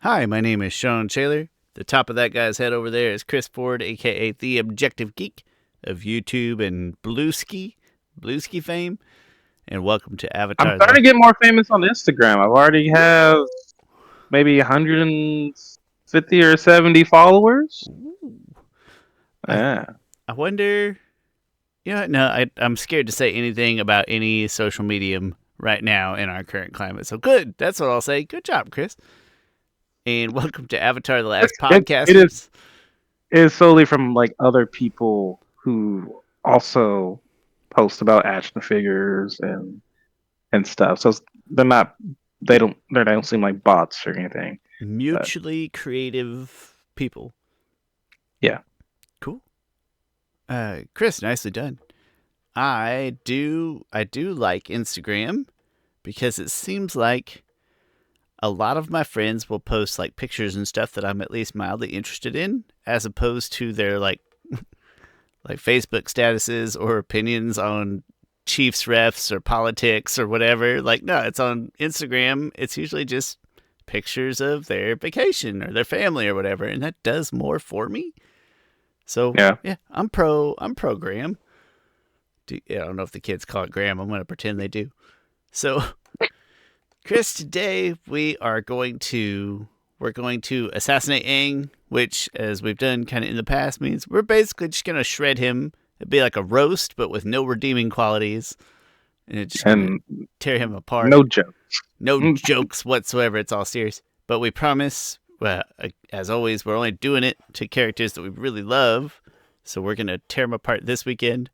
Hi, my name is Shawn Shaler. The top of that guy's head over there is Chris Ford, aka The Objective Geek of YouTube and Blueski fame. And welcome to I'm Avatar. starting to get more famous on Instagram. I've already have maybe 150 or 70 followers. Ooh. I Yeah. I wonder. I'm scared to say anything about any social medium right now in our current climate. So good. That's what I'll say. Good job, Chris. And welcome to Avatar: The Last It is Podcasters. it is solely from like other people who also post about action figures and stuff. So they're not they don't seem like bots or anything. But Mutually creative people. yeah. Cool. Chris, nicely done. I do like Instagram because it seems like a lot of my friends will post like pictures and stuff that I'm at least mildly interested in, as opposed to their like Facebook statuses or opinions on Chiefs refs or politics or whatever. Like, no, it's on Instagram. It's usually just pictures of their vacation or their family or whatever, and that does more for me. So Yeah. yeah, I'm pro Graham. I don't know if the kids call it Graham. I'm going to pretend they do. So, Chris, today we're going to assassinate Aang, which, as we've done kind of in the past, means we're basically just going to shred him. It'd be like a roast, but with no redeeming qualities, and it's just going to And tear him apart. no joke. No jokes whatsoever. It's all serious. But we promise, well, as always, we're only doing it to characters that we really love. So we're going to tear them apart this weekend.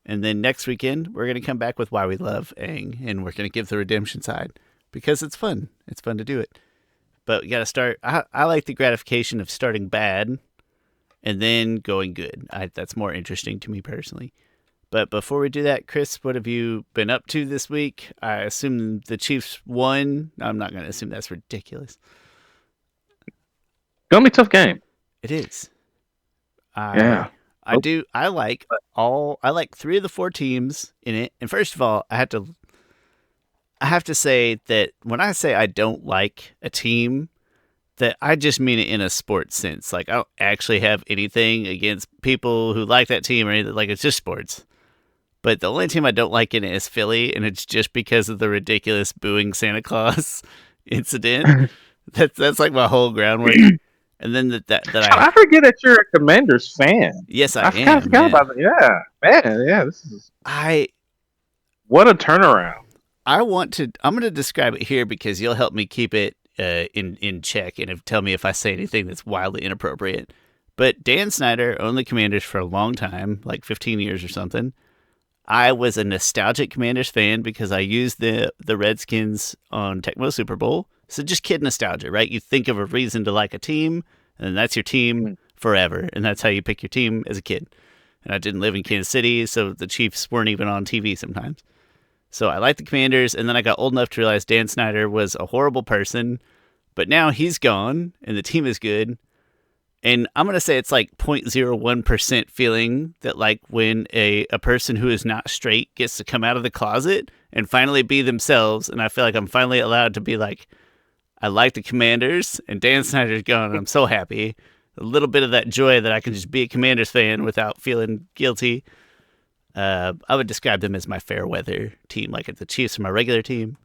And then next weekend, we're going to come back with why we love Aang, and we're going to give the redemption side because it's fun. It's fun to do it. But we got to start. I like the gratification of starting bad and then going good. That's more interesting to me personally. But before we do that, Chris, what have you been up to this week? I assume the Chiefs won. I'm not going to assume that's ridiculous. Gonna be a tough game. It is. Yeah. I do. I like three of the four teams in it. And first of all, I have to say that when I say I don't like a team, that I just mean it in a sports sense. Like I don't actually have anything against people who like that team or anything. Like it's just sports. But the only team I don't like in it is Philly, and it's just because of the ridiculous booing Santa Claus incident. That's like my whole groundwork. And then I forget that you're a Commanders fan. Yes, I I kind of am, forgot man. about that. Yeah, man. Yeah, this is I what a turnaround. I'm going to describe it here because you'll help me keep it in check and tell me if I say anything that's wildly inappropriate. But Dan Snyder owned the Commanders for a long time, like 15 years or something. I was a nostalgic Commanders fan because I used the Redskins on Tecmo Super Bowl. So just kid nostalgia, right? You think of a reason to like a team, and that's your team forever. And that's how you pick your team as a kid. And I didn't live in Kansas City, so the Chiefs weren't even on TV sometimes. So I liked the Commanders, and then I got old enough to realize Dan Snyder was a horrible person. But now he's gone, and the team is good. And I'm going to say it's like 0.01% feeling that like when a person who is not straight gets to come out of the closet and finally be themselves. And I feel like I'm finally allowed to be like, I like the Commanders and Dan Snyder's gone. And I'm so happy. A little bit of that joy that I can just be a Commanders fan without feeling guilty. I would describe them as my fair weather team. Like the Chiefs are my regular team.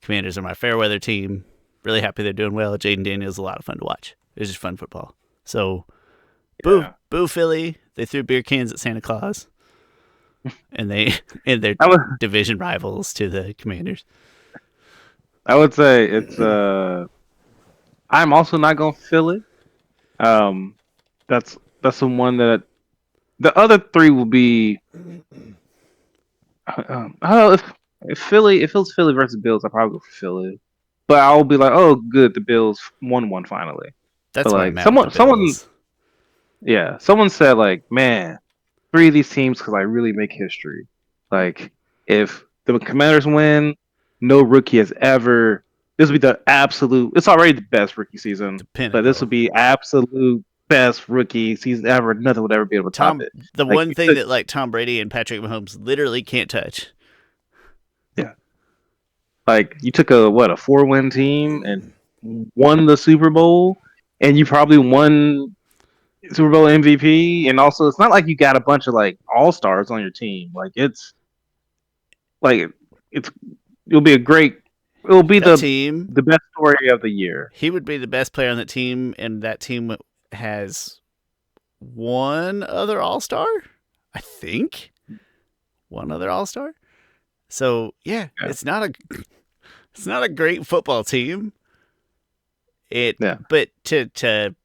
Commanders are my fair weather team. Really happy they're doing well. Jaden Daniels is a lot of fun to watch. It's just fun football. So, Yeah. boo Philly. They threw beer cans at Santa Claus. And they're I would, division rivals to the Commanders. I would say it's I'm also not gonna feel it. Um, that's the one that the other three will be. I don't know if Philly if it was Philly versus Bills, I'd probably go for Philly. But I'll be like, oh, good, the Bills won one finally. But That's where I'm like at with the someone, Bills. yeah, someone said like, man, three of these teams because I really make history. Like if the Commanders win, no rookie has ever. This would be the absolute. It's already the best rookie season, The but this pinnacle. would be absolute best rookie season ever. Nothing would ever be able to top it. The Like one you thing took, that like Tom Brady and Patrick Mahomes literally can't touch. yeah, like you took a 4-win team and won the Super Bowl, and you probably won Super Bowl MVP, and also it's not like you got a bunch of like all stars on your team. Like it's it'll be a great. It'll be That team, the best story of the year. he would be the best player on the team, and that team has one other All Star, I think. One other All Star. So yeah, Yeah. it's not a great football team. It Yeah. but to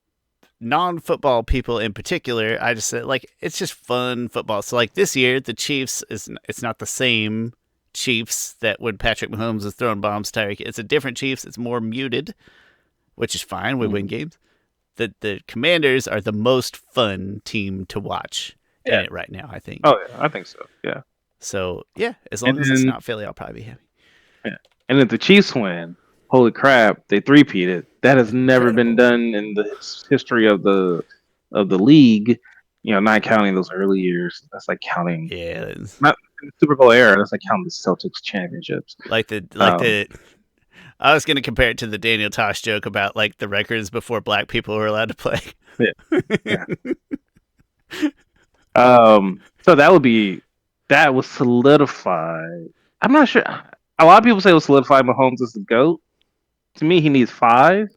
non-football people in particular, I just said like it's just fun football. So like this year, the Chiefs it's not the same Chiefs that when Patrick Mahomes is throwing bombs to Tyreek. It's a different Chiefs. It's more muted, which is fine. We win games. The Commanders are the most fun team to watch in Yeah. it right now, I think. Oh yeah, I think so. Yeah. So yeah, as And long as it's then not Philly, I'll probably be happy. yeah. And if the Chiefs win, holy crap, they three-peated. That has never been Incredible. done in the history of the league. You know, not counting those early years. That's like counting Yeah, it's not in the Super Bowl era. That's like counting the Celtics championships. like Um, the. I was gonna compare it to the Daniel Tosh joke about like the records before black people were allowed to play. yeah, yeah. So that was solidified. I'm not sure. A lot of people say it was solidified Mahomes as the GOAT. To me, he needs 5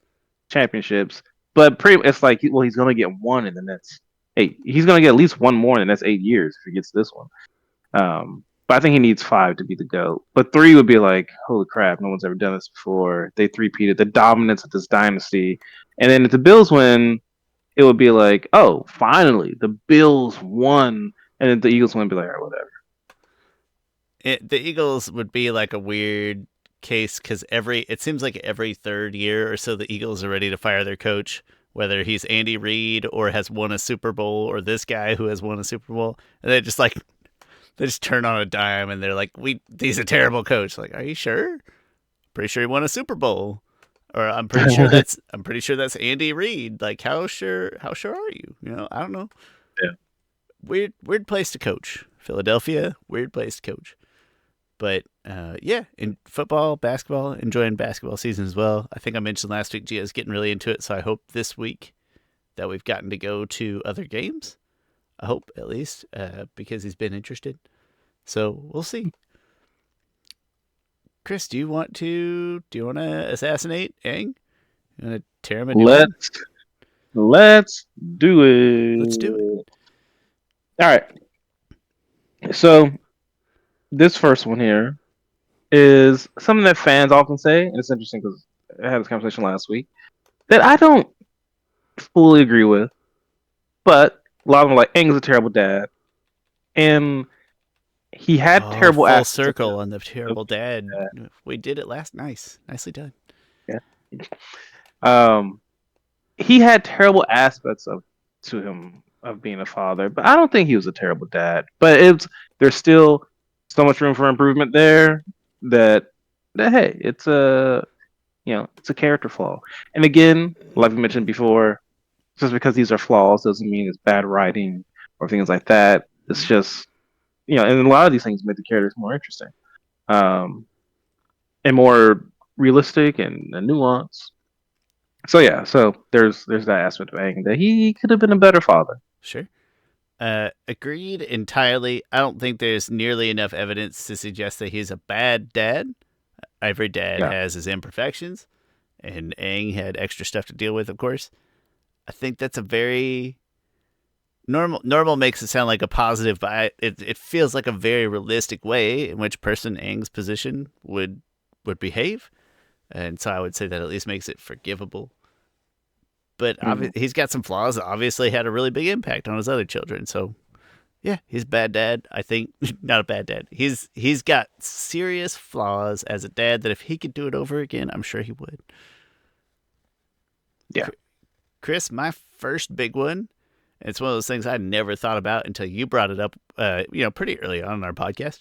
championships, but it's like, well, he's gonna get one in the next 8. He's gonna get at least one more in the next 8 years if he gets this one. But I think he needs 5 to be the GOAT. But 3 would be like, holy crap, no one's ever done this before. They three-peated the dominance of this dynasty. And then if the Bills win, it would be like, oh, finally, the Bills won. And then the Eagles win, be like, all right, whatever. The Eagles would be like a weird case because it seems like every third year or so the Eagles are ready to fire their coach, whether he's Andy Reid or has won a Super Bowl or this guy who has won a Super Bowl, and they just turn on a dime and they're like, he's a terrible coach. Like, are you sure? Pretty sure he won a Super Bowl. Or I'm pretty sure that's Andy Reid. Like how sure are you? You know, I don't know. Yeah. Weird place to coach. Philadelphia, weird place to coach. But yeah, in football, basketball, enjoying basketball season as well. I think I mentioned last week Gio's getting really into it, so I hope this week that we've gotten to go to other games. I hope at least because he's been interested. So we'll see. Chris, do you want to assassinate Aang? You want to tear him a new one? Let's do it. Let's do it. All right. So this first one here is something that fans often say, and it's interesting because I had this conversation last week that I don't fully agree with, but a lot of them are like, Aang's a terrible dad, and he had Oh, terrible full aspects circle on the of terrible dad. dad. We did it last. Nicely done. Yeah. Um, he had terrible aspects of to him of being a father, but I don't think he was a terrible dad. But there's still so much room for improvement there that hey, it's it's a character flaw. And again, like we mentioned before, just because these are flaws doesn't mean it's bad writing or things like that. It's just and a lot of these things make the characters more interesting, and more realistic and nuanced. So yeah, so there's that aspect of Aang that he could have been a better father. Sure. Agreed entirely. I don't think there's nearly enough evidence to suggest that he's a bad dad. Every dad Yeah, has his imperfections, and Aang had extra stuff to deal with, of course. I think that's a very normal makes it sound like a positive, but it feels like a very realistic way in which person Aang's position would behave, and so I would say that at least makes it forgivable. But he's got some flaws that obviously had a really big impact on his other children. So yeah, he's a bad dad. I think not a bad dad. He's got serious flaws as a dad that if he could do it over again, I'm sure he would. yeah. Chris, my first big one. It's one of those things I never thought about until you brought it up. Pretty early on in our podcast.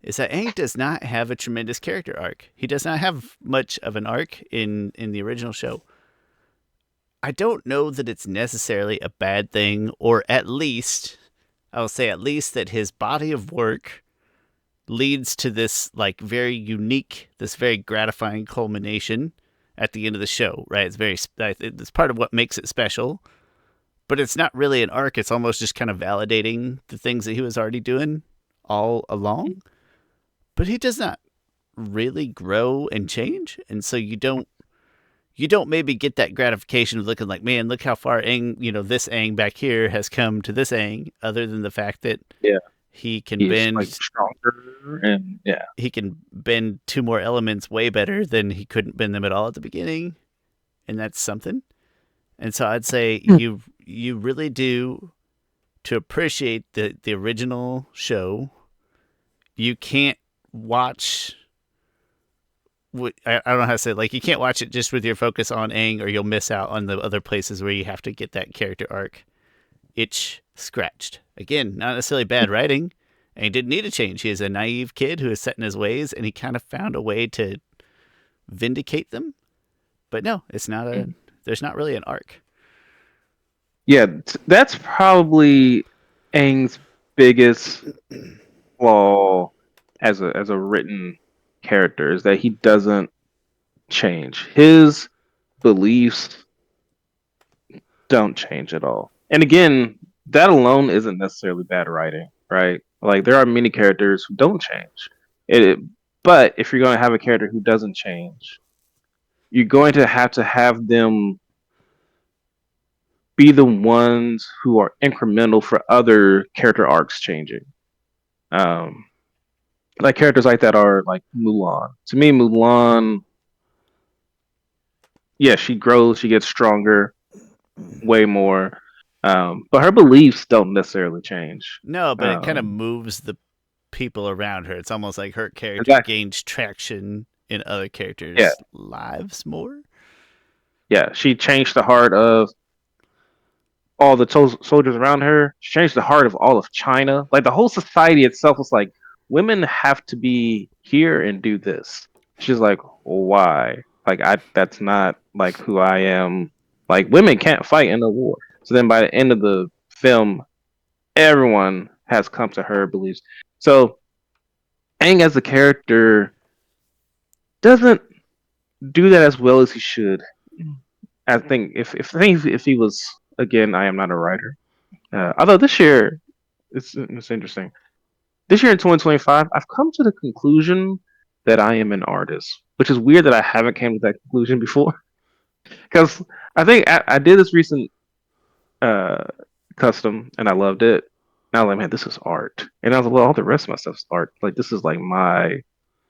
Is that Aang does not have a tremendous character arc. He does not have much of an arc in the original show. I don't know that it's necessarily a bad thing, or at least, I'll say at least that his body of work leads to this like very unique, this very gratifying culmination at the end of the show, right? It's part of what makes it special, but it's not really an arc. It's almost just kind of validating the things that he was already doing all along. But he does not really grow and change, and so you don't maybe get that gratification of looking like, man, look how far Aang, this Aang back here has come to this Aang, other than the fact that Yeah, he can he's like bend stronger, and yeah. he can bend two more elements way better than he couldn't bend them at all at the beginning, and that's something. And so I'd say you really do, to appreciate the original show. You can't watch I don't know how to say it. Like, you can't watch it just with your focus on Aang, or you'll miss out on the other places where you have to get that character arc itch scratched. Again, not necessarily bad writing, and he didn't need to change. He is a naive kid who is set in his ways, and he kind of found a way to vindicate them. But no, it's not a. There's not really an arc. Yeah, that's probably Aang's biggest flaw as a written character is that he doesn't change. His beliefs don't change at all. And again, that alone isn't necessarily bad writing, right? Like there are many characters who don't change. It, but if you're going to have a character who doesn't change, you're going to have them be the ones who are incremental for other character arcs changing. Um, like characters like that are like Mulan. To me, Mulan, yeah, she grows, she gets stronger, way more, but her beliefs don't necessarily change. No, but it kind of Um, moves the people around her. It's almost like her character exactly. gains traction in other Yeah, characters' lives more. yeah. She changed the heart of all the soldiers around her. She changed the heart of all of China. Like the whole society itself was like, women have to be here and do this. She's like, why? Like that's not like who I am. Like women can't fight in a war. So then by the end of the film, everyone has come to her beliefs. So Aang as a character doesn't do that as well as he should. I think if he was, again, I am not a writer. Although this year it's interesting. This year in 2025, I've come to the conclusion that I am an artist, which is weird that I haven't came to that conclusion before. Because I think I did this recent uh, custom and I loved it. And I was like, man, this is art. And I was like, well, all the rest of my stuff's art. Like this is like my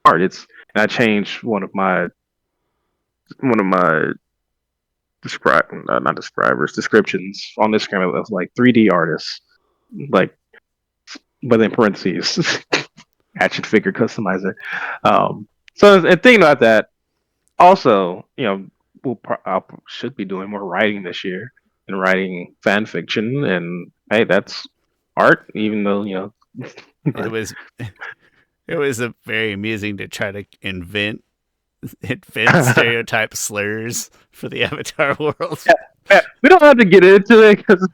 art. And I changed one of my not descriptions on Instagram of like 3D artists, like, but in parentheses, action figure customizer. So and thinking about that, also, I should be doing more writing this year and writing fan fiction, and hey, that's art, even though It but was it was a very amusing to try to invent stereotype slurs for the Avatar world. yeah, we don't have to get into it because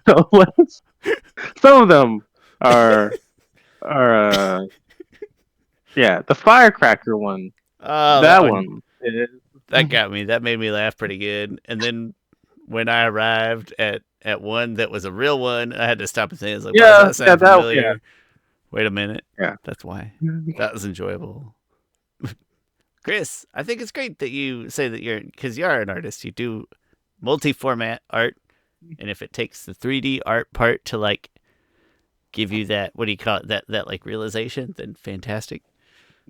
some of them are are yeah, the firecracker one. Oh, that That one, one is that got me. That made me laugh pretty good. And then when I arrived at one that was a real one, I had to stop and think. I was like, why does yeah, that yeah, sound that yeah, familiar? Wait a minute. yeah. That's why. That was enjoyable. Chris, I think it's great that you say that because you are an artist. You do multi-format art, and if it takes the 3D art part to like give you that, what do you call it, that like realization, then fantastic.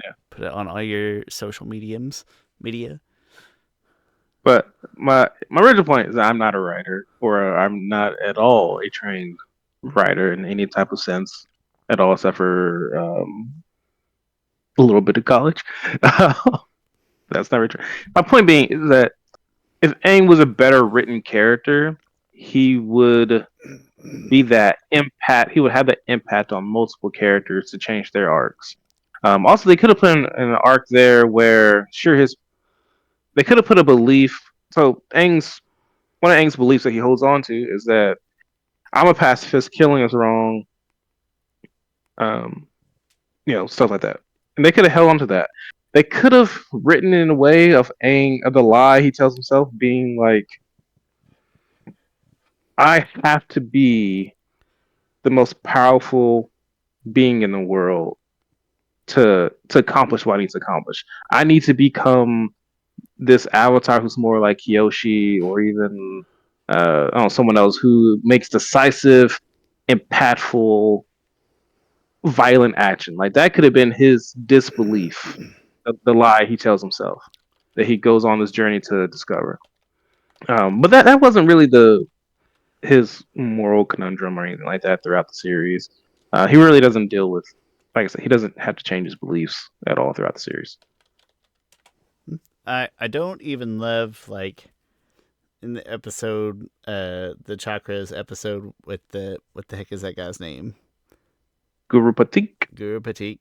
Yeah. Put it on all your social media. But my original point is that I'm not a writer, or I'm not at all a trained writer in any type of sense at all, except for a little bit of college. That's not true. My point being is that if Aang was a better written character, he would be that impact. He would have that impact on multiple characters to change their arcs. Also, they could have put in an arc there where, sure, his they could have put a belief. So Aang's one of Aang's beliefs that he holds on to is that I'm a pacifist, killing is wrong, um, stuff like that. And they could have held on to that. they could have written in a way of Aang of the lie he tells himself being like, I have to be the most powerful being in the world to accomplish what I need to accomplish. I need to become this avatar who's more like Kyoshi or even I don't know, someone else who makes decisive, impactful, violent action. Like that could have been his disbelief, the lie he tells himself that he goes on this journey to discover. But that wasn't really the his moral conundrum or anything like that throughout the series. He really doesn't deal with, like I said, he doesn't have to change his beliefs at all throughout the series. I don't even love like in the episode the chakras episode with the what the heck is that guy's name? Guru Patik. Guru Patik.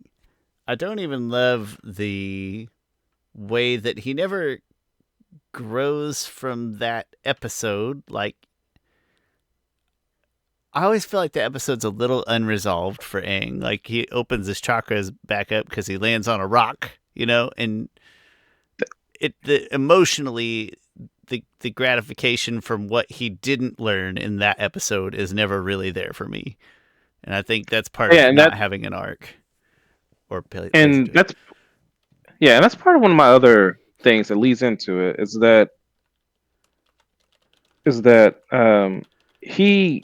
I don't even love the way that he never grows from that episode. Like I always feel like the episode's a little unresolved for Aang. Like he opens his chakras back up because he lands on a rock, you know, and the emotionally the gratification from what he didn't learn in that episode is never really there for me, and I think that's part Yeah, of and not having an arc or place to it. that's yeah, and that's part of one of my other things that leads into it is that he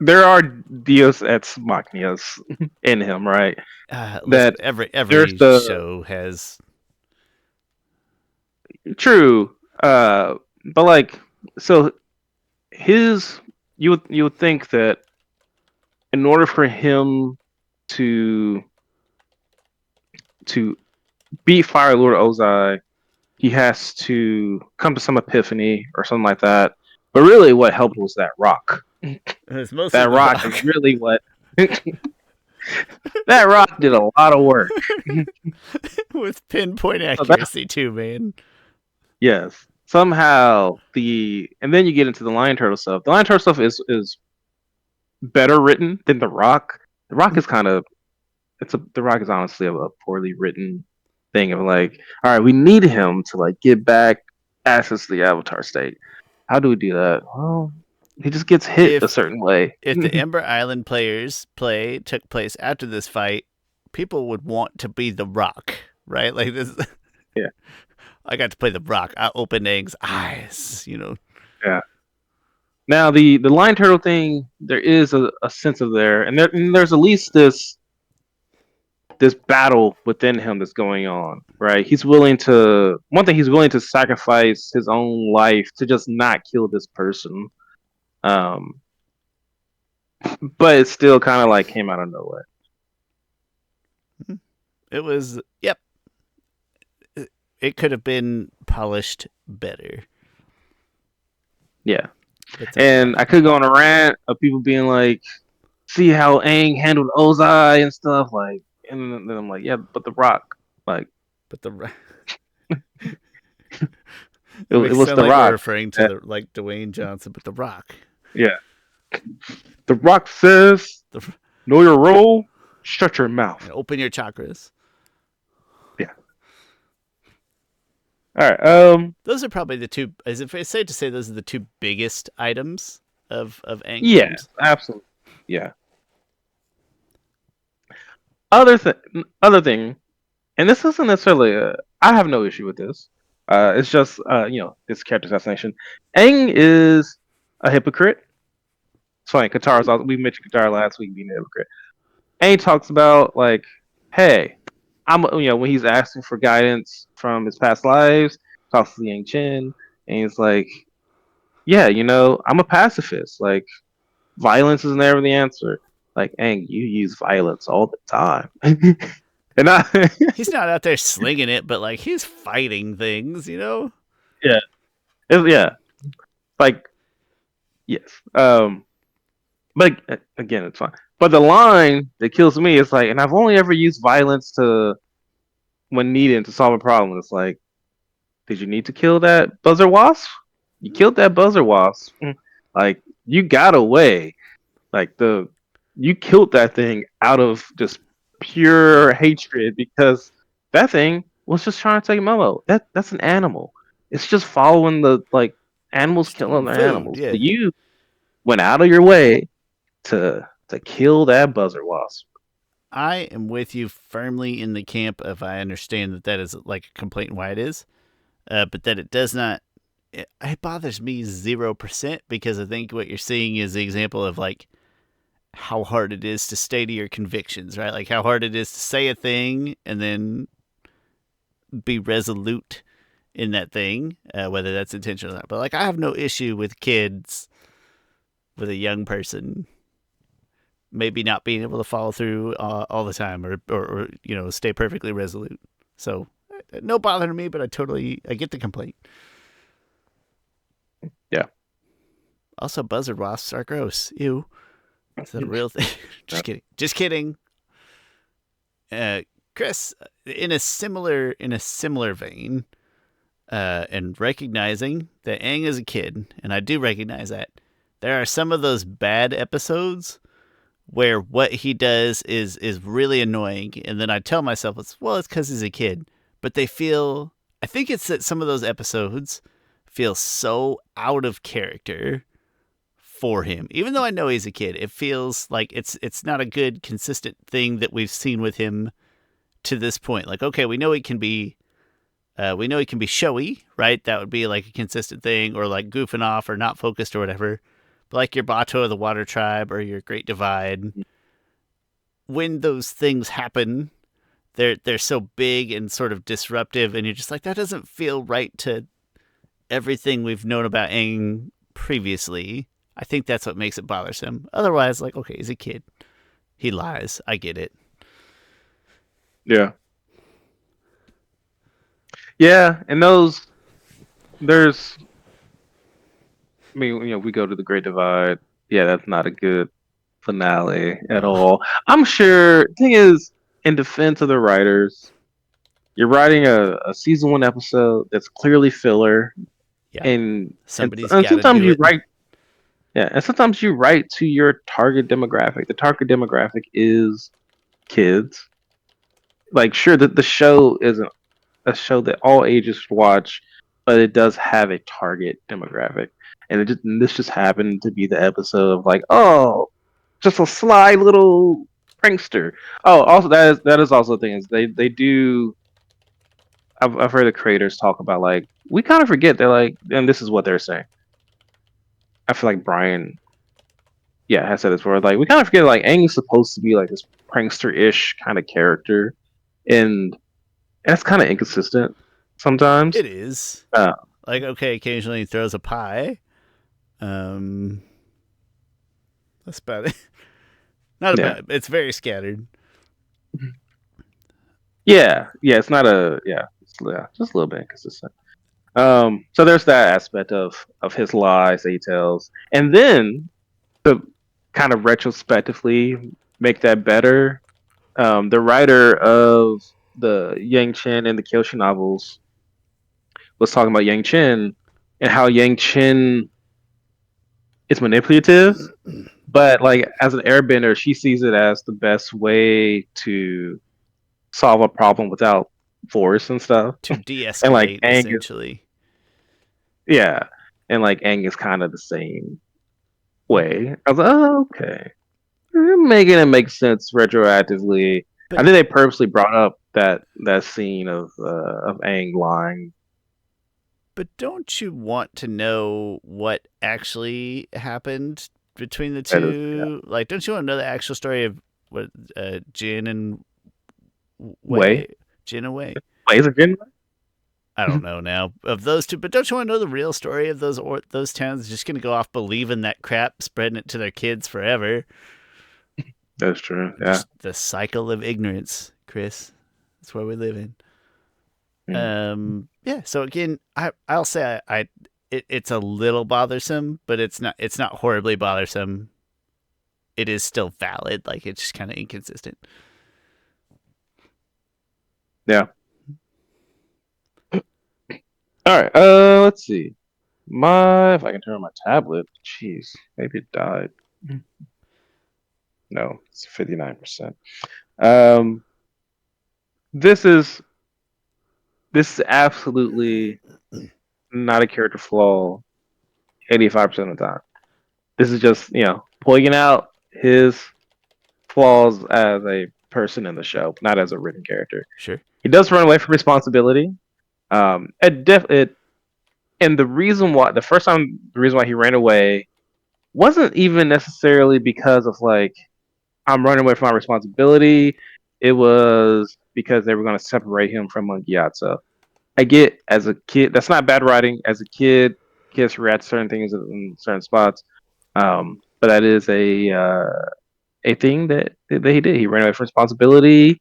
there are Deus ex machinas in him, right? Listen, That there's every the show has true, but like so his you would think that in order for him to to beat Fire Lord Ozai, he has to come to some epiphany or something like that. But really, what helped was that rock. it's mostly That the rock is rock really what. That rock did a lot of work. with pinpoint So that, accuracy too, man. yes, somehow and then you get into the Lion Turtle stuff. The Lion Turtle stuff is better written than the Rock. The Rock is kind of the Rock is honestly a poorly written thing of like, all right, we need him to like get back access to the Avatar state. How do we do that? Well, he just gets hit a If certain way. if the Ember Island players play took place after this fight, people would want to be the Rock, right? Like this. Yeah, I got to play the Rock. I opened Aang's eyes, you know. yeah. Now the Lion Turtle thing, there is a sense of there, and there's at least this battle within him that's going on, right? He's willing to one thing he's willing to sacrifice his own life to just not kill this person. Um, but it still kind of like came out of nowhere. It was, yep. It could have been polished better. Yeah, and I could go on a rant of people being like, "See how Aang handled Ozai and stuff," like, and then I'm like, "Yeah, but the Rock, like, but the it makes was sound the like we're Rock." referring to the like Dwayne Johnson, but the Rock. Yeah, the Rock says, The, "Know your role. Shut your mouth." open your chakras. Yeah. All right. Those are probably the two. Is it safe to say those are the two biggest items of Aang Yeah, themes? absolutely. Yeah. Other thing, and this isn't necessarily. I have no issue with this. It's just this character assassination. Aang is a hypocrite. It's funny. Katara's also, we mentioned Katara last week being a hypocrite. Aang talks about like, hey, when he's asking for guidance from his past lives, talks to the Yang Chen, and he's like, yeah, I'm a pacifist. Like, violence is never the answer. Like, Aang, you use violence all the time. And He's not out there slinging it, but like he's fighting things, you know. yeah, yeah, like yes. But again, it's fine. But the line that kills me is like, and I've only ever used violence to when needed to solve a problem. It's like, did you need to kill that buzzer wasp? You killed that buzzer wasp. Like you got away. Like you killed that thing out of just pure hatred because that thing was just trying to take Momo. That's an animal. It's just following the like animals Just eating killing the food, animals. yeah. But you went out of your way to kill that buzzard wasp. I am with you firmly in the camp of I understand that that is like a complaint why it is, but that it does not. It bothers me 0% because I think what you're seeing is the example of like how hard it is to stay to your convictions, right? Like how hard it is to say a thing and then be resolute in that thing, whether that's intentional or not. But like I have no issue with kids, with a young person maybe not being able to follow through all the time or you know stay perfectly resolute. So no bother to me, but I get the complaint. Yeah. Also, buzzard wasps are gross. Ew. Is that a real thing? Just kidding. Just kidding. Uh, Chris, in a similar vein, and recognizing that Aang is a kid, and I do recognize that there are some of those bad episodes where what he does is really annoying, and then I tell myself it's because he's a kid, but they feel. I think it's that some of those episodes feel so out of character for him. Even though I know he's a kid, it feels like it's not a good consistent thing that we've seen with him to this point. Like, okay, we know he can be showy, right? That would be like a consistent thing, or like goofing off or not focused or whatever. But like your Bato of the Water Tribe or your Great Divide, when those things happen, they're so big and sort of disruptive, and you're just like that doesn't feel right to everything we've known about Aang previously. I think that's what makes it bothersome. Otherwise, like, okay, he's a kid. He lies. I get it. Yeah. Yeah, and those there's I mean, we go to the Great Divide. Yeah, that's not a good finale at No. all. I'm sure. Thing is, in defense of the writers, you're writing a season one episode that's clearly filler, Yeah. and and, Somebody's and got to sometimes do you it. write, yeah, and sometimes you write to your target demographic. The target demographic is kids. Like, sure, the show isn't a show that all ages watch, but it does have a target demographic. And this just happened to be the episode of like, oh, just a sly little prankster. Oh, also that is also the thing is they do. I've heard the creators talk about like we kind of forget they're like, and this is what they're saying. I feel like Bryan, yeah, has said this before. Like we kind of forget like Aang is supposed to be like this prankster-ish kind of character, and that's kind of inconsistent sometimes. It is. Uh, Like, okay, occasionally he throws a pie. Um, that's about it. Not yeah. about. It's very scattered. Yeah, it's not yeah, just a little bit inconsistent. So there's that aspect of his lies that he tells, and then to kind of retrospectively make that better, the writer of the Yang Chen and the Kyoshi novels was talking about Yang Chen and how Yang Chen is manipulative, but like as an airbender, she sees it as the best way to solve a problem without force and stuff. To And like de-escalate, Aang is essentially. yeah, and like Aang is kind of the same way. I was like, oh, okay, you're making it make sense retroactively. I But think they purposely brought up that scene of Aang lying. but don't you want to know what actually happened between the That is, yeah, two? Like, don't you want to know the actual story of what Jin and way. Wei? Jin and Wei. Wait, is it Jin? I don't know now of those two, but don't you want to know the real story of those towns? Just gonna go off believing that crap, spreading it to their kids forever. That's true. Yeah. Just the cycle of ignorance, Chris. That's where we live in. Mm. Yeah. So again, I'll say it's a little bothersome, but it's not horribly bothersome. It is still valid. Like it's just kind of inconsistent. Yeah. All right. Let's see. My if I can turn on my tablet. Jeez, maybe it died. No, it's 59%. Um, this is this is absolutely not a character flaw 85% of the time. This is just, pointing out his flaws as a person in the show, not as a written character. Sure. He does run away from responsibility. It and the reason why he ran away wasn't even necessarily because of like I'm running away from my responsibility. It was because they were going to separate him from Mongiatsu. I get as a kid, that's not bad writing. As a kid, kids react to certain things in certain spots. But that is a thing that he did. He ran away from responsibility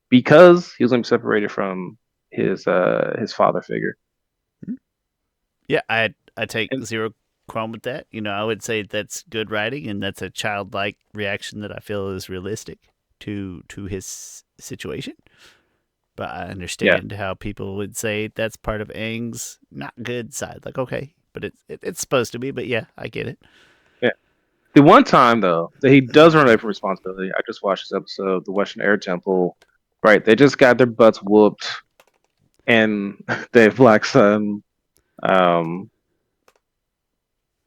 because he was going to be separated from his father figure. Yeah, I take And zero qualm with that. I would say that's good writing, and that's a childlike reaction that I feel is realistic to his situation. But I yeah, understand how people would say that's part of Aang's not good side. Like, okay, but it's supposed to be. But yeah, I get it. yeah. The one time though that he does run away from responsibility, I just watched this episode, the Western Air Temple. Right, they just got their butts whooped, and they have Black Sun. Um,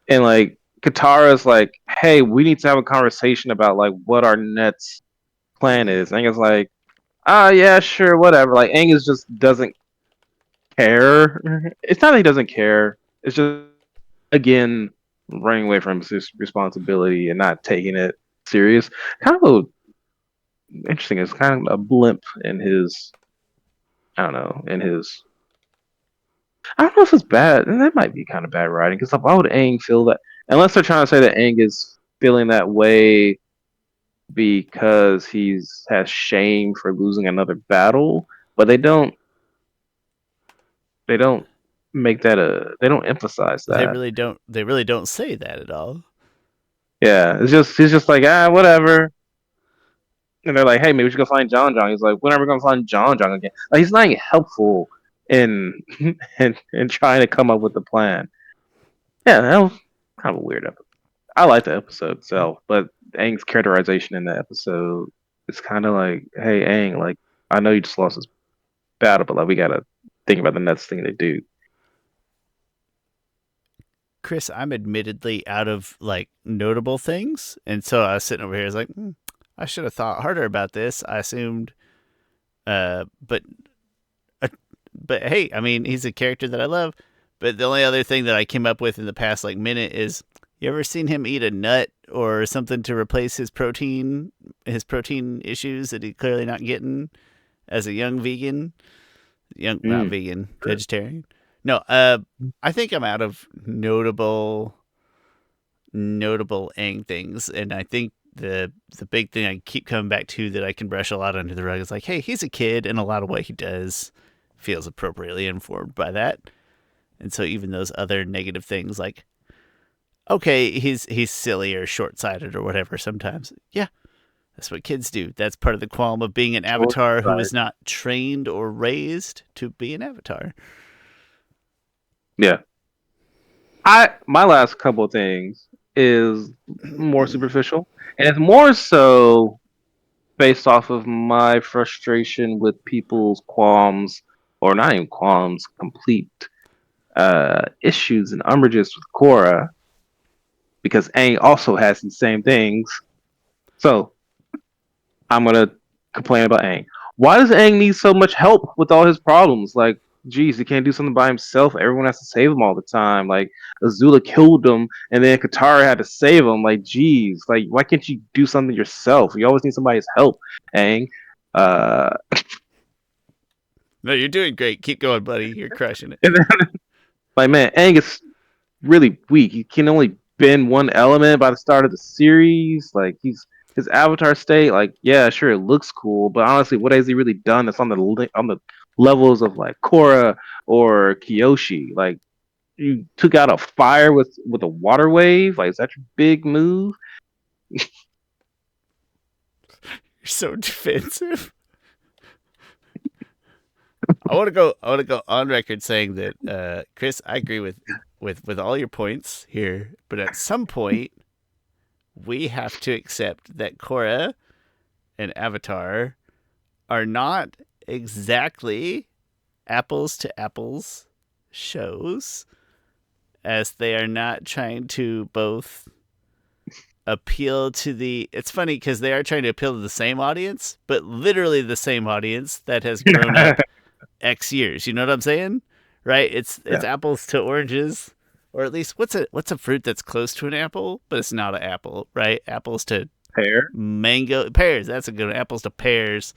and like Katara's like, hey, we need to have a conversation about like what our next plan is. And it's like, yeah, sure, whatever. Like Angus just doesn't care. It's not that he doesn't care. It's just again running away from his responsibility and not taking it serious. Kind of interesting. It's kind of a blimp in his. I don't know. In his. I don't know if it's bad. And that might be kind of bad writing because why would Aang feel that? Unless they're trying to say that Aang is feeling that way because he's has shame for losing another battle, but they don't make that a they don't emphasize They that. really don't. They really don't say that at all. Yeah, it's just he's just like whatever. And they're like, hey, maybe we should go find John John. He's like, when are we gonna find John John again? Like he's not even helpful in in trying to come up with the plan. Yeah, that was kind of a weird episode. I like the episode itself, but Aang's characterization in the episode is kind of like, hey Aang, like I know you just lost this battle, but like we gotta think about the next thing to do. Chris, I'm admittedly out of like notable things, and so I was sitting over here. I was like, I should have thought harder about this. I assumed, but uh, but hey, I mean, he's a character that I love. But the only other thing that I came up with in the past like minute is, you ever seen him eat a nut or something to replace his protein issues that he's clearly not getting as a young vegan, young not Mm. vegan, vegetarian? No, I think I'm out of notable Aang things, and I think the big thing I keep coming back to that I can brush a lot under the rug is like, hey, he's a kid, and a lot of what he does feels appropriately informed by that. And so even those other negative things, like, okay, he's silly or short sighted or whatever sometimes. Yeah, that's what kids do. That's part of the qualm of being an Short avatar who side. is not trained or raised to be an avatar. Yeah. My last couple of things is more superficial, and it's more so based off of my frustration with people's qualms, or not even qualms, complete issues and umbrages with Korra, because Aang also has these same things. So I'm gonna complain about Aang. Why does Aang need so much help with all his problems? Like, geez, he can't do something by himself. Everyone has to save him all the time. Like, Azula killed him, and then Katara had to save him. Like, geez, like, why can't you do something yourself? You always need somebody's help, Aang. Uh, No, you're doing great. Keep going, buddy. You're crushing it. and then, like, man, Aang is really weak. He can only bend one element by the start of the series. Like, his avatar state, like, yeah, sure, it looks cool, but honestly, what has he really done that's on the levels of like Korra or Kyoshi? Like, you took out a fire with a water wave. Like, is that your big move? You're so defensive. I want to go on record saying that, Chris, I agree with all your points here, but at some point we have to accept that Korra and Avatar are not exactly apples to apples shows, as they are not trying to both appeal to the. It's funny because they are trying to appeal to the same audience, but literally the same audience that has grown up X years. You know what I'm saying? Right? It's Yeah. apples to oranges, or at least what's a fruit that's close to an apple, but it's not an apple, right? Apples to Pear. mango, pears. That's a good one. Apples to pears.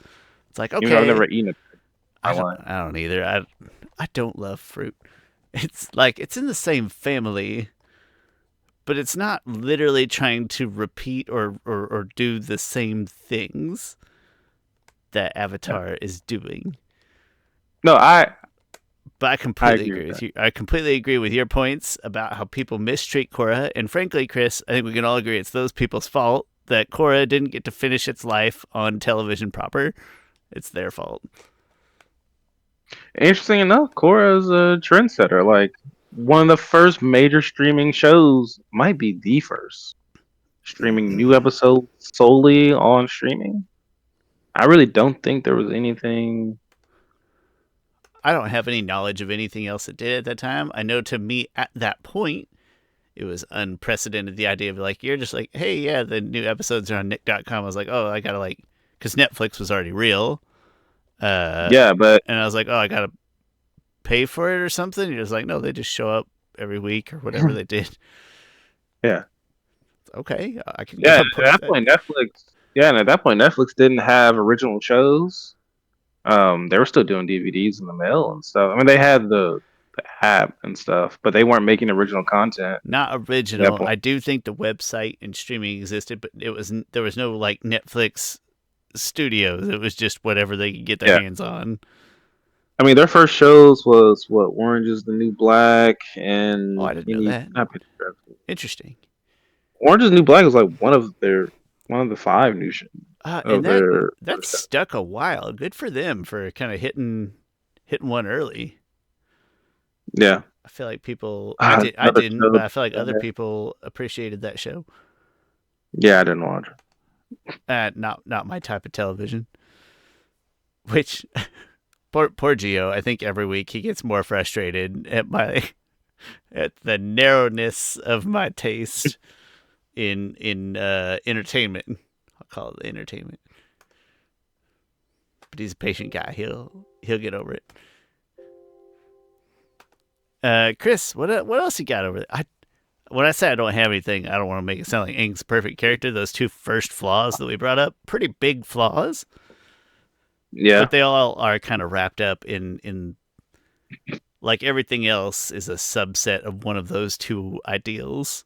It's like, Even though I've okay, never eaten a I pear in don't my life. I don't either. I don't love fruit. It's like it's in the same family, but it's not literally trying to repeat or do the same things that Yeah. Avatar is doing. No, But I I completely agree agree with with that. you. I completely agree with your points about how people mistreat Korra. And frankly, Chris, I think we can all agree it's those people's fault that Korra didn't get to finish its life on television proper. It's their fault. Interesting enough, Korra is a trendsetter. Like one of the first major streaming shows, might be the first streaming new episodes solely on streaming. I really don't think there was anything. I don't have any knowledge of anything else it did at that time. I know to me at that point, it was unprecedented. The idea of like, you're just like, hey, yeah, the new episodes are on Nick.com. I was like, oh, I gotta like, because Netflix was already real. Uh, Yeah, but and I was like, oh, I gotta pay for it or something. You're just like, no, they just show up every week or whatever they did. yeah, Okay, I can get yeah. on At board with that that. point, Netflix. Yeah, and at that point, Netflix didn't have original shows. They were still doing DVDs in the mail and stuff. I mean, they had the app and stuff, but they weren't making original content Not at that original. point. I do think the website and streaming existed, but there was no like Netflix studios. It was just whatever they could get their Yeah, hands on. I mean, their first shows was what Orange is the New Black Oh, I and didn't know Penny, that. not Penny Dreadful. Interesting. Orange is the New Black was like one of the five And of their that first shows. stuck a while. Good for them for kind of hitting one early. Yeah, I feel like people I another didn't, but show. I feel like other people appreciated that show. Yeah, I didn't watch. Not my type of television. Which poor Geo, I think every week he gets more frustrated at my at the narrowness of my taste in entertainment. I'll call it entertainment. But he's a patient guy. He'll get over it. Chris, what else you got over there? When I say I don't have anything, I don't want to make it sound like Aang's perfect character. Those two first flaws that we brought up, pretty big flaws, Yeah. but they all are kind of wrapped up in like everything else is a subset of one of those two ideals.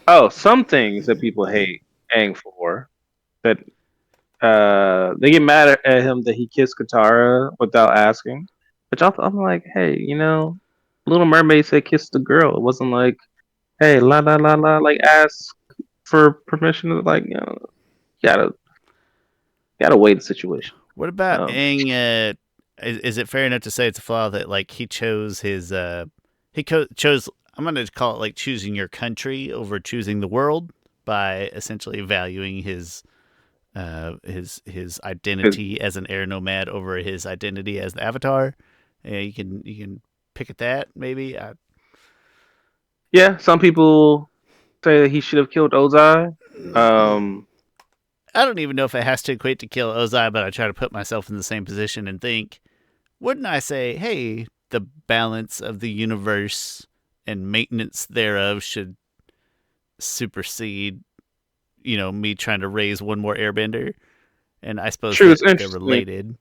Oh, some things that people hate Aang for that they get mad at him that he kissed Katara without asking. Which I'm like, hey, Little Mermaid said kiss the girl. It wasn't like, hey, la la la la, like ask for permission to like, gotta gotta weigh the situation. What about Um, Aang? Is it fair enough to say it's a flaw that like he chose his chose, I'm going to call it like choosing your country over choosing the world by essentially valuing his his, identity as an air nomad over his identity as the Avatar. Yeah, you can pick at that maybe. yeah, some people say that he should have killed Ozai. Um, I don't even know if it has to equate to kill Ozai, but I try to put myself in the same position and think, wouldn't I say, hey, the balance of the universe and maintenance thereof should supersede, me trying to raise one more airbender? And I suppose true, that it's they're interesting. related.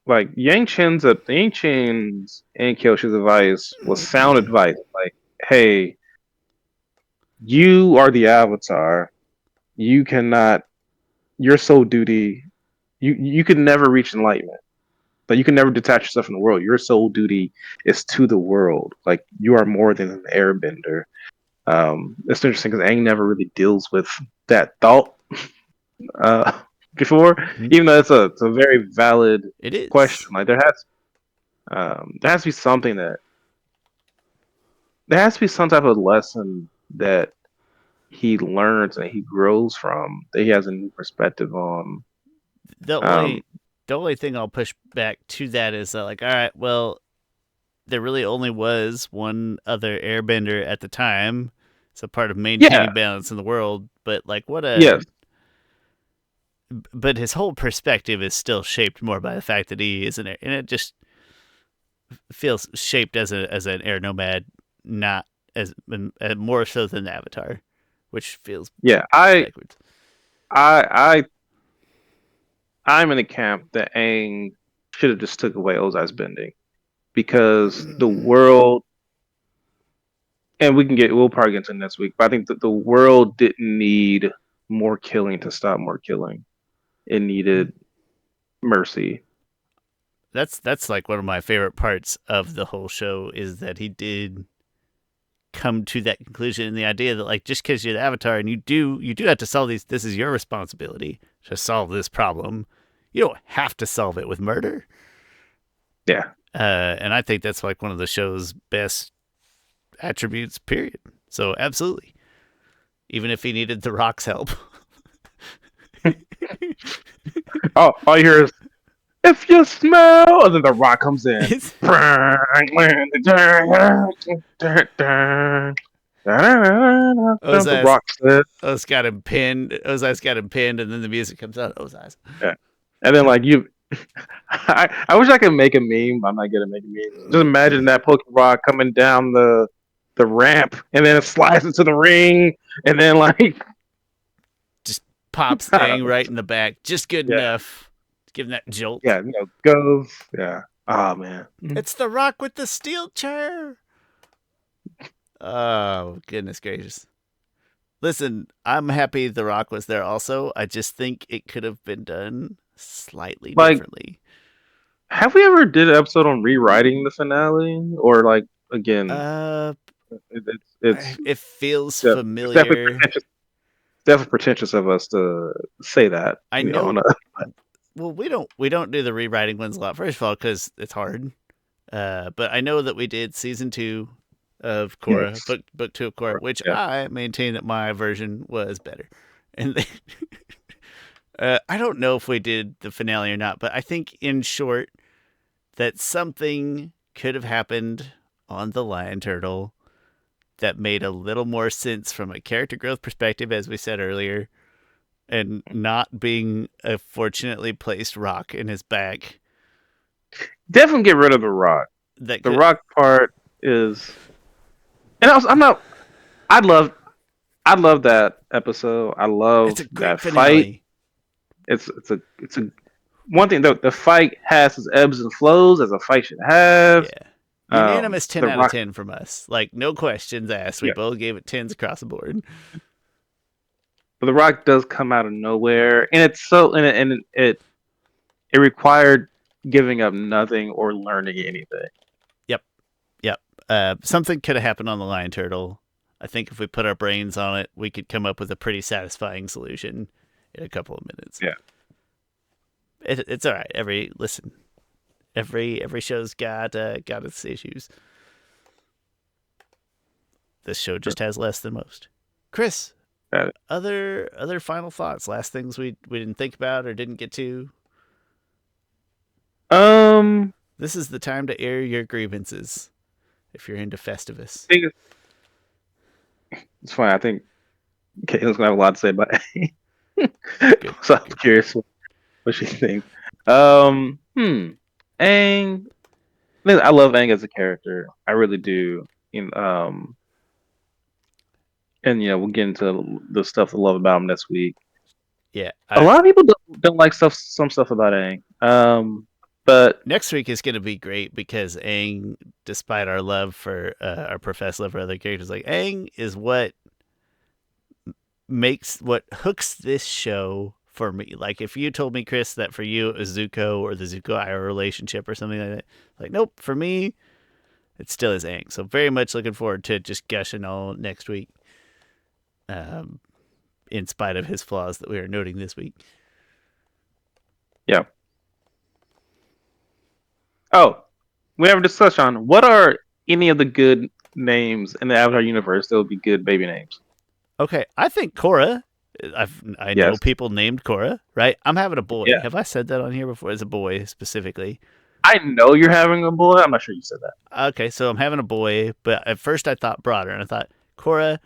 Like Yang Chen's and Kyoshi's advice was sound advice. Like, hey, you are the Avatar. You cannot. Your sole duty. You can never reach enlightenment. Like you can never detach yourself from the world. Your sole duty is to the world. Like you are more than an airbender. It's interesting because Aang never really deals with that thought uh, before, Mhm. even though it's a very valid It question. is. Like there has to be something that there has to be some type of lesson that he learns and he grows from, that he has a new perspective on. The Um, only the only thing I'll push back to that is that, like, all right, well, there really only was one other airbender at the time. It's a part of yeah, maintaining balance in the world, but like what a yes, but his whole perspective is still shaped more by the fact that he is an air, and it just feels shaped as an air nomad, not as more so than the Avatar, which feels yeah. backwards. I, I'm in the camp that Aang should have just took away Ozai's bending because the world, and we'll probably get into it next week, but I think that the world didn't need more killing to stop more killing. It needed mercy. That's like one of my favorite parts of the whole show is that he did come to that conclusion, and the idea that like just because you're the Avatar and you do have to solve these, this is your responsibility to solve this problem. You don't have to solve it with murder. Yeah, And I think that's like one of the show's best attributes. Period. So absolutely, even if he needed the Rock's help. all you hear is, if you smell, and then the rock comes in. It's, The Ozai's rock said, Oz got him pinned. Ozai's got him pinned, and then the music comes out. Ozai's. yeah. And then like you, I wish I could make a meme. But I'm not gonna make a meme. Just imagine that Pokemon rock coming down the ramp, and then it slides into the ring, and then like, Just pops I don't Aang know. right in the back, just good Yeah, enough to give him that jolt. yeah, goes, yeah. Oh man. It's the Rock with the steel chair. Oh goodness gracious! Listen, I'm happy the Rock was there. Also, I just think it could have been done slightly Like, differently. have we ever did an episode on rewriting the finale, or like again, Uh, it's it feels it's definitely familiar. pretentious. Definitely pretentious of us to say that. I On know. a, Well, we don't do the rewriting ones a lot. First of all, because it's hard. But I know that we did season 2 of Korra, yes, book 2 of Korra, which yeah. I maintain that my version was better. And they, I don't know if we did the finale or not, but I think in short that something could have happened on the Lion Turtle that made a little more sense from a character growth perspective, as we said earlier, and not being a fortunately placed rock in his back. Definitely get rid of the rock. That The could. rock part is, and I'm not. I love I love that episode. I It's love a great that fight. finale. It's a one thing. The fight has its ebbs and flows, as a fight should have. Yeah. Unanimous 10 The out of rock, 10 from us. Like, no questions asked. We yeah, both gave it 10s across the board. but the rock does come out of nowhere, and it's so it required giving up nothing or learning anything. Yep. Yep. Something could have happened on the Lion Turtle. I think if we put our brains on it, we could come up with a pretty satisfying solution in a couple of minutes. Yeah. It's all right. Every show's got its issues. This show just has less than most. Chris, Got it. other final thoughts? Last things we didn't think about or didn't get to. Um, This is the time to air your grievances if you're into Festivus. I think it's fine. I think Caitlin's gonna have a lot to say about it. Good, So I'm good. curious what she thinks. Aang. I love Aang as a character. I really do. And we'll get into the stuff to love about him next week. Yeah, A lot of people don't like some stuff about Aang. But next week is going to be great because Aang, despite our love for our professed love for other characters, like Aang is what hooks this show for me. Like if you told me, Chris, that for you it was Zuko or the Zuko Ira relationship or something like that, like nope, for me it still is Aang. So very much looking forward to just gushing all next week. In spite of his flaws that we are noting this week. yeah. Oh, we never discussed on what are any of the good names in the Avatar universe that would be good baby names. Okay, I think Korra. I know Yes. people named Korra, right? I'm having a boy. Yeah. Have I said that on here before? As a boy specifically. I know you're having a boy. I'm not sure you said that. Okay, so I'm having a boy, but at first I thought broader, and I thought Korra.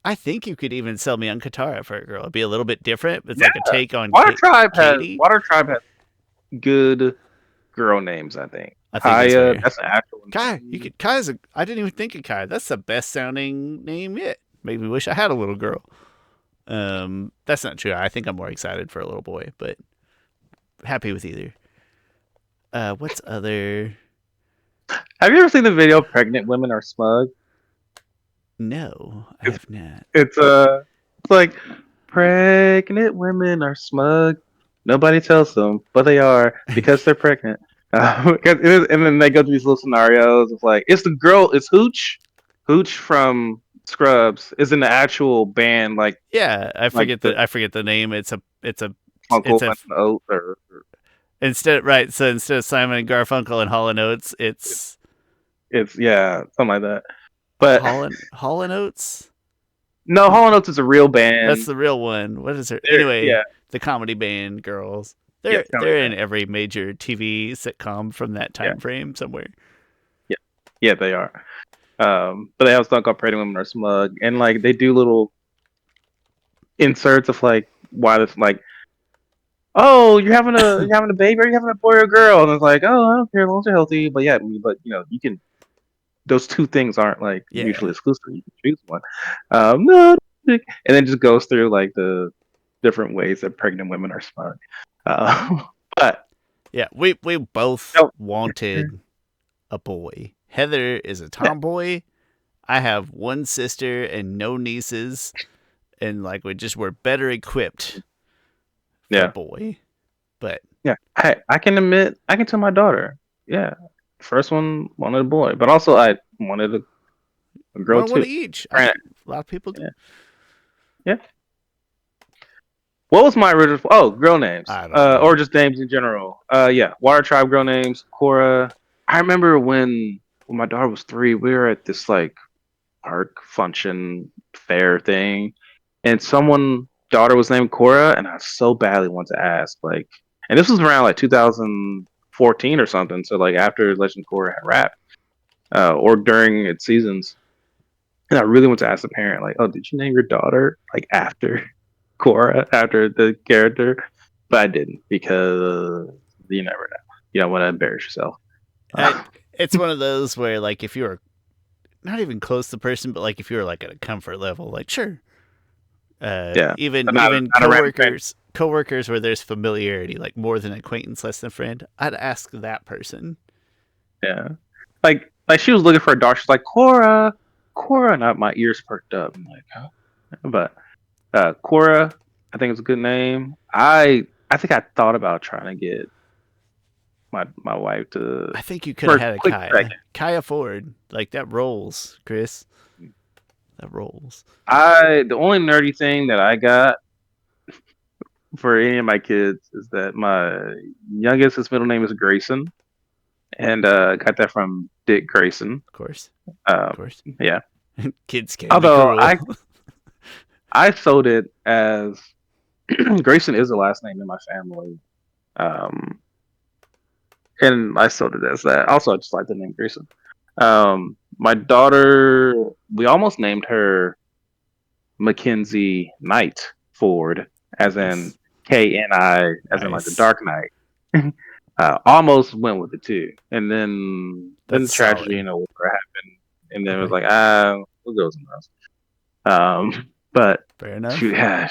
I think you could even sell me on Katara for a girl. It'd be a little bit different. It's Yeah. like a take on Katie. Water Tribe has good girl names, I think. I think it's Kaya, fair. that's an actual Kai, you name. could Kai's a. I didn't even think of Kai. That's the best sounding name yet. Made me wish I had a little girl. That's not true. I think I'm more excited for a little boy, but happy with either. What's other? Have you ever seen the video "Pregnant Women Are Smug"? No, I It's have not. it's it's like pregnant women are smug. Nobody tells them, but they are because they're pregnant. And then they go through these little scenarios. It's like it's the girl. It's Hooch. Hooch from Scrubs is in the actual band, Yeah, like the I forget the name. It's Uncle a and Oat, or instead right. So instead of Simon and Garfunkel and Hall and Oates, it's it's yeah, something like that. But Hall and Oates. no, Hall and Oates is a real That's band. the real one. What is it? They're Anyway, yeah, the comedy band girls. yes, comedy They're in band. every major TV sitcom from that Yeah, time frame somewhere. yeah, yeah, they are. But they have a song called "Pregnant Women Are Smug," and like they do little inserts of like why this like, oh, you're having a baby, or you having a boy or a girl, and it's like, oh, I don't care as long as you're healthy. But yeah, but you can those two things aren't like Yeah, mutually exclusive. You can choose one. No, and then just goes through like the different ways that pregnant women are smug. Uh, but yeah. We both no, wanted a boy. Heather is a yeah, tomboy. I have one sister and no nieces, and like we just were better equipped for a yeah, boy. But yeah. I can admit, I can tell my daughter, yeah, first one wanted a boy, but also I wanted a girl one too. each. I Right. think a lot of people do. Yeah, yeah. What was my original? Oh, girl names. I don't Or know. just names in general. Yeah, Water Tribe girl names. Korra. I remember when my daughter was 3, we were at this like park function fair thing, and someone daughter was named Korra, and I so badly want to ask like, and this was around like 2014 or something. So like after Legend of Korra had wrapped, or during its seasons, and I really want to ask the parent like, oh, did you name your daughter like after Korra, after the character? But I didn't because you never know. You don't want to embarrass yourself. I, it's one of those where like if you were not even close to the person, but like if you were like at a comfort level, like sure. Yeah, but Even not a random friend. coworkers where there's familiarity, like more than acquaintance, less than friend. I'd ask that person. Yeah, like she was looking for a dog. She's like Korra, Korra. Not my ears perked up. I'm like, huh? But Korra, I think it's a good name. I think I thought about trying to get my wife to I think you could for have a had a quick Kaya. second. Kaya Ford. Like that rolls, Chris. That rolls. The only nerdy thing that I got for any of my kids is that my youngest, his middle name is Grayson, and got that from Dick Grayson. Of course. Of Um, course. yeah. Kids can be Although cruel. I sold it as Grayson is the last name in my family, um, and I sold it as that. Also, I just like the name Grayson. My daughter, we almost named her Mackenzie Knight Ford, as in Nice. KNI, as in like the Nice. Dark Knight. Almost went with it too, and then That's the tragedy solid. in war happened, and then it was Okay. like, we'll go somewhere else. But Fair she, enough. yeah,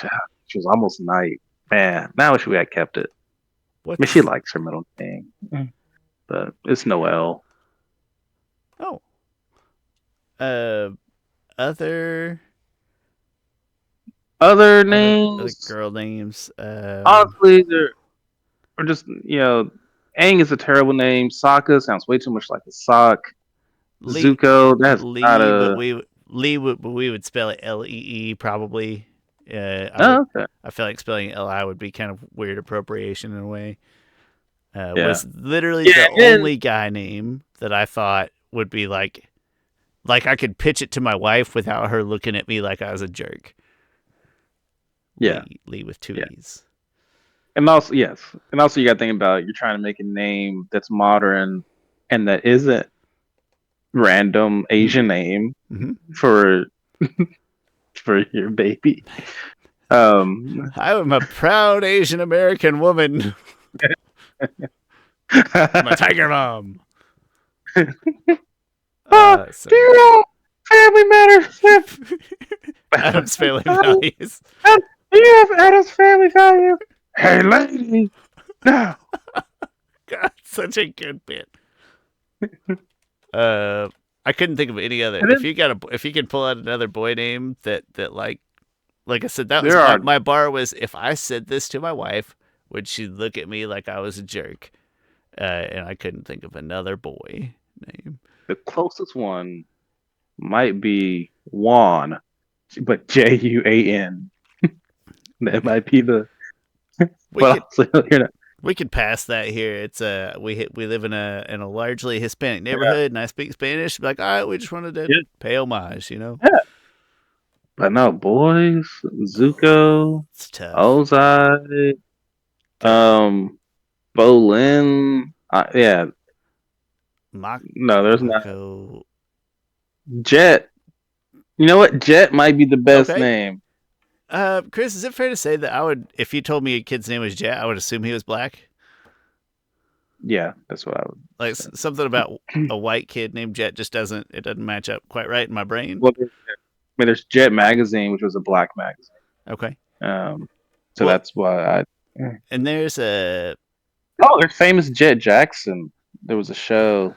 she was almost Knight. Man, now I wish we had kept it. I mean, she What's likes her middle name, but it's Noelle. oh uh other Other other names, girl names? honestly, they're or just Aang is a terrible name. Sokka sounds way too much like a sock. Lee Zuko, that's not Lee, but a. we would spell it Lee probably. I would. Oh, okay. I feel like spelling Li would be kind of weird appropriation in a way. Yeah. Was literally Yeah, the and then only guy name that I thought would be like Like I could pitch it to my wife without her looking at me like I was a jerk. Yeah, Lee with two yeah. E's. And also, yes, and also you got to think about you're trying to make a name that's modern and that isn't random Asian name Mm-hmm. for for your baby. Um, I am a proud Asian American woman. I'm a tiger mom. ah, So do you know Family Matters? Adam's Family Values. Do you have Adam's Family Value? Hey, lady, no. God, such a good bit. Uh, I couldn't think of any other. And then If you can pull out another boy name that like I said, that was there are my bar was if I said this to my wife, would she look at me like I was a jerk? And I couldn't think of another boy name. the closest one might be Juan, but Juan. That might be the. We But could also, you know, we could pass that here. It's we live in a largely Hispanic neighborhood, and I speak Spanish. Be like, all right, we just wanted to yeah, pay homage, you know. yeah. But no, boys, Zuko, It's tough. Ozai, Got Bolin. Yeah, no, there's not. Mako. Jet. You know what? Jet might be the best Okay. name. Chris, is it fair to say that I would, if you told me a kid's name was Jet, I would assume he was black? Yeah, that's what I would Like say. something about a white kid named Jet just doesn't match up quite right in my brain. Well, there's Jet Magazine, which was a black magazine. Okay. Um, so Well, that's why I. and there's a Oh, there's famous Jet Jackson. There was a show.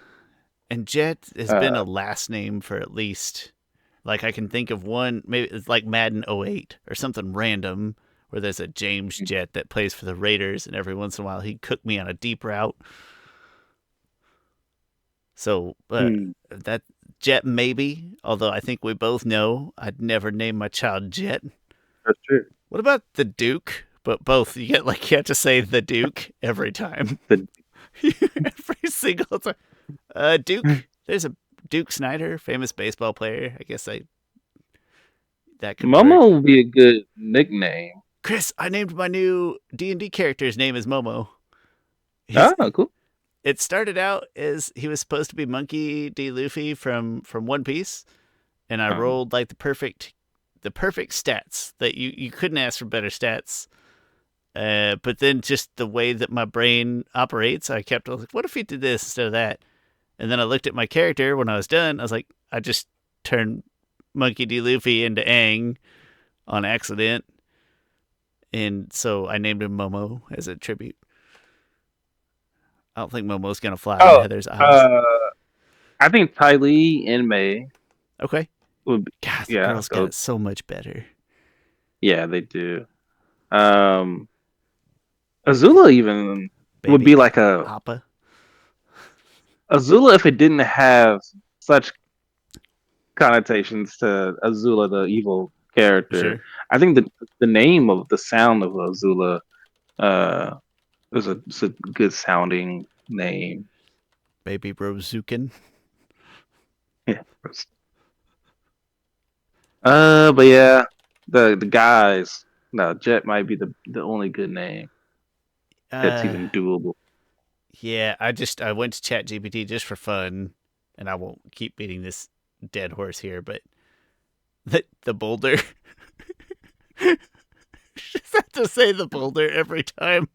and Jet has been a Uh, last name for at least like I can think of one, maybe it's like Madden '08 or something random where there's a James Jet that plays for the Raiders, and every once in a while he cooked me on a deep route. So hmm, that Jet maybe, although I think we both know I'd never name my child Jet. that's true. What about the Duke? But both you get like you have to say the Duke every time. The Every single time. Duke. There's a Duke Snyder, famous baseball player. I guess I that could work. Momo would be a good nickname. Chris, I named my new D&D character. His name is Momo. He's Oh, cool. it started out as he was supposed to be Monkey D. Luffy from One Piece, and I Um, rolled like the perfect stats that you couldn't ask for better stats. But then just the way that my brain operates, I kept like, what if he did this instead of that? And then I looked at my character when I was done. I was like, I just turned Monkey D. Luffy into Aang on accident, and so I named him Momo as a tribute. I don't think Momo's gonna fly into oh, Heather's eyes. uh, I think Ty Lee and May Okay. would be, God, the yeah, girls got it so much better. yeah, they do. Um, Azula even would Baby be like a Appa. Azula if it didn't have such connotations to Azula, the evil character. Sure. I think the name of the sound of Azula uh it's a good sounding name. Baby Rozukin. Yeah. But yeah, the guys. No, Jet might be the only good name that's Uh, even doable. yeah, I went to Chat GPT just for fun, and I won't keep beating this dead horse here, but the boulder. Just have to say the boulder every time.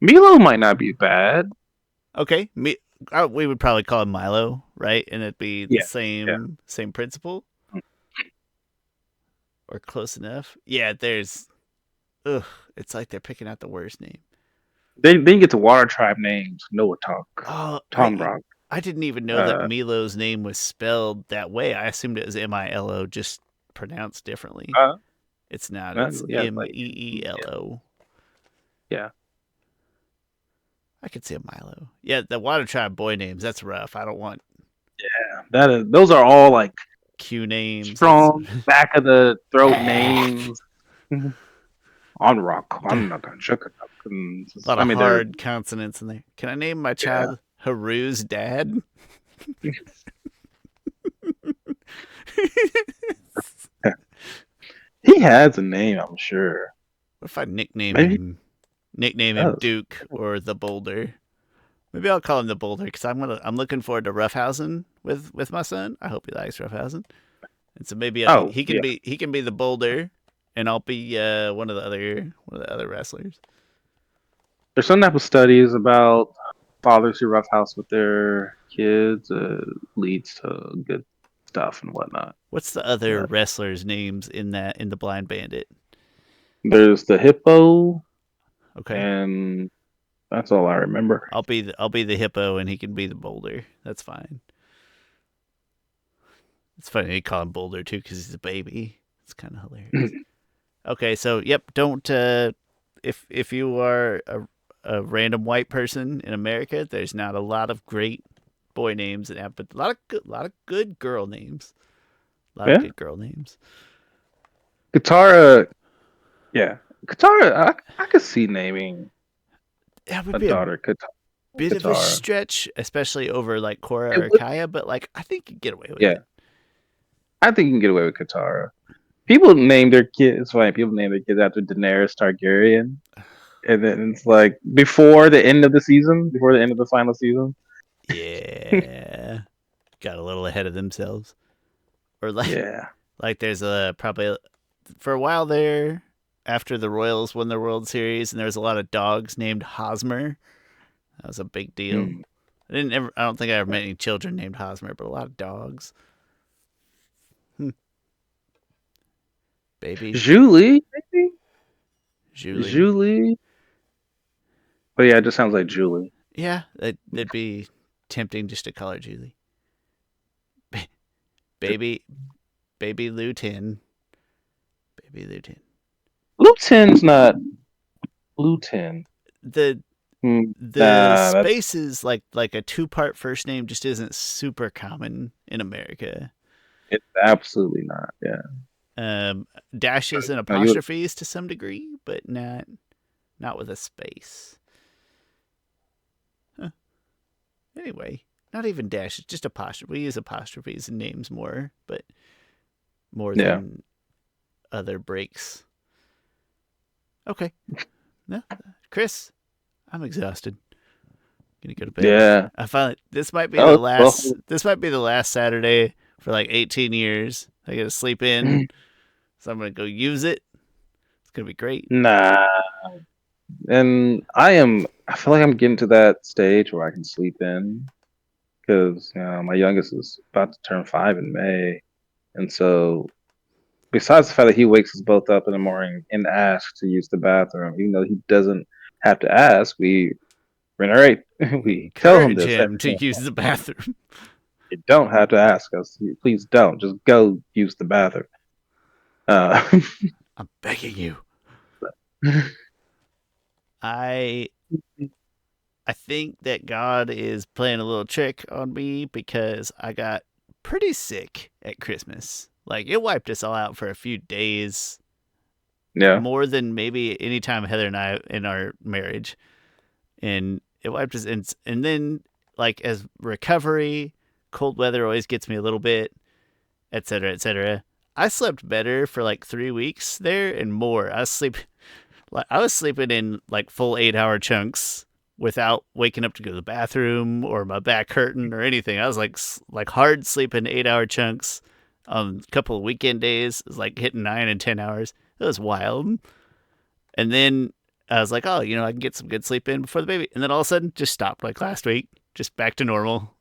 Milo might not be bad. Okay, we would probably call him Milo, right? And it'd be the Yeah, yeah. same principle or close enough. Yeah, there's. Ugh, it's like they're picking out the worst name. Then you get to Water Tribe names. Noah Talk, Oh, Tom Rock. I didn't even know that Uh, Milo's name was spelled that way. I assumed it was Milo, just pronounced differently. uh, It's not. It's yeah, like yeah, Meelo. yeah. I could see a Milo. Yeah, the Water Tribe boy names. That's rough. I don't want That is. Those are all like Q names. That's strong back of the throat names. On rock, a on not gonna check it out. lot I of mean, they're hard consonants in there. Can I name my yeah. child Haru's dad? He has a name, I'm sure. What if I Maybe he nickname him does. Duke or the Boulder? Maybe I'll call him the Boulder because I'm looking forward to roughhousing with my son. I hope he likes roughhousing, and so maybe Oh, yeah. he can be the Boulder, and I'll be one of the other wrestlers. There's some type of studies about fathers who roughhouse with their kids leads to good stuff and whatnot. What's the other But wrestlers' names in the Blind Bandit? there's the hippo, Okay, and that's all I remember. I'll be the hippo, and he can be the Boulder. That's fine. It's funny they call him Boulder too because he's a baby. It's kind of hilarious. Okay, so yep, don't if you are a random white person in America, there's not a lot of great boy names and but a lot of good girl names. A lot of Yeah, good girl names. Katara. Yeah, Katara. I could see naming That would a be a daughter bit of a Katara. stretch, especially over like Korra It or would, Kaya, but like I think you get away with yeah, it. I think you can get away with Katara. People name their kids. It's funny. People name their kids after Daenerys Targaryen, and then it's like before the end of the season, before the end of the final season. Yeah, got a little ahead of themselves, or Yeah. like there's a probably for a while there after the Royals won the World Series, and there was a lot of dogs named Hosmer. That was a big deal. Hmm. I don't think I ever met any children named Hosmer, but a lot of dogs. Hmm. Baby Julie, maybe Julie. Julie. But yeah, it just sounds like Julie. Yeah, that'd be tempting just to call her Julie. Baby, baby Lutin. Baby Lutin. Luten's not Luten. The Hmm, the nah, that's spaces like a two-part first name just isn't super common in America. it's absolutely not. Yeah. Um, Dashes and No, you would. apostrophes to some degree, but not with a space. Huh. Anyway, not even dashes, just apostrophe. We use apostrophes in names more, but more Yeah. than other breaks. Okay. No, Chris, I'm exhausted. Gonna go to bed. Yeah. I finally this might be Oh, the it's well. last Saturday for like 18 years. I gotta sleep in, so I'm gonna go use it. It's gonna be great. Nah. And I am. I feel like I'm getting to that stage where I can sleep in because my youngest is about to turn 5 in May, and so besides the fact that he wakes us both up in the morning and asks to use the bathroom, even though he doesn't have to ask, we're all right. We We tell him encourage this him every to single use time. the bathroom. You don't have to ask us. Please don't. Just go use the bathroom. Uh, I'm begging you. I I think that God is playing a little trick on me because I got pretty sick at Christmas. Like it wiped us all out for a few days, yeah. more than maybe any time Heather and I in our marriage. And it wiped us and then like as recovery, cold weather always gets me a little bit, etc., etc. I slept better for like 3 weeks there and more. I was sleeping in like full 8 hour chunks without waking up to go to the bathroom or my back hurting or anything. I was like hard sleeping 8 hour chunks on a couple of weekend days. It was like hitting 9 and 10 hours. It was wild. And then I was like, oh, I can get some good sleep in before the baby. And then all of a sudden, just stopped like last week, just back to normal.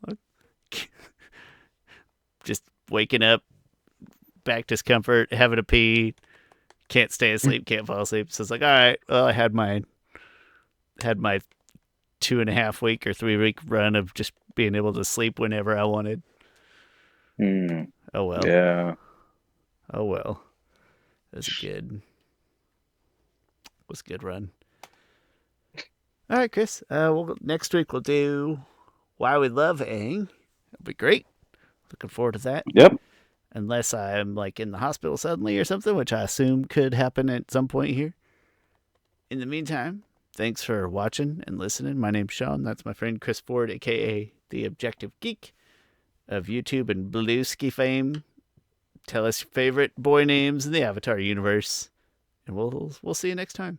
Just waking up, back discomfort, having to pee, can't stay asleep, can't fall asleep. So it's like, all right, well, I had my 2.5 week or 3 week run of just being able to sleep whenever I wanted. Hmm. Oh well. Yeah. Oh well. It was a good run. All right, Chris. Well, next week we'll do Why We Love Aang. It'll be great. Looking forward to that. Yep. Unless I'm like in the hospital suddenly or something, which I assume could happen at some point here. In the meantime, thanks for watching and listening. My name's Shawn. That's my friend Chris Ford, aka the Objective Geek of YouTube and Blueski fame. Tell us your favorite boy names in the Avatar universe, and we'll see you next time.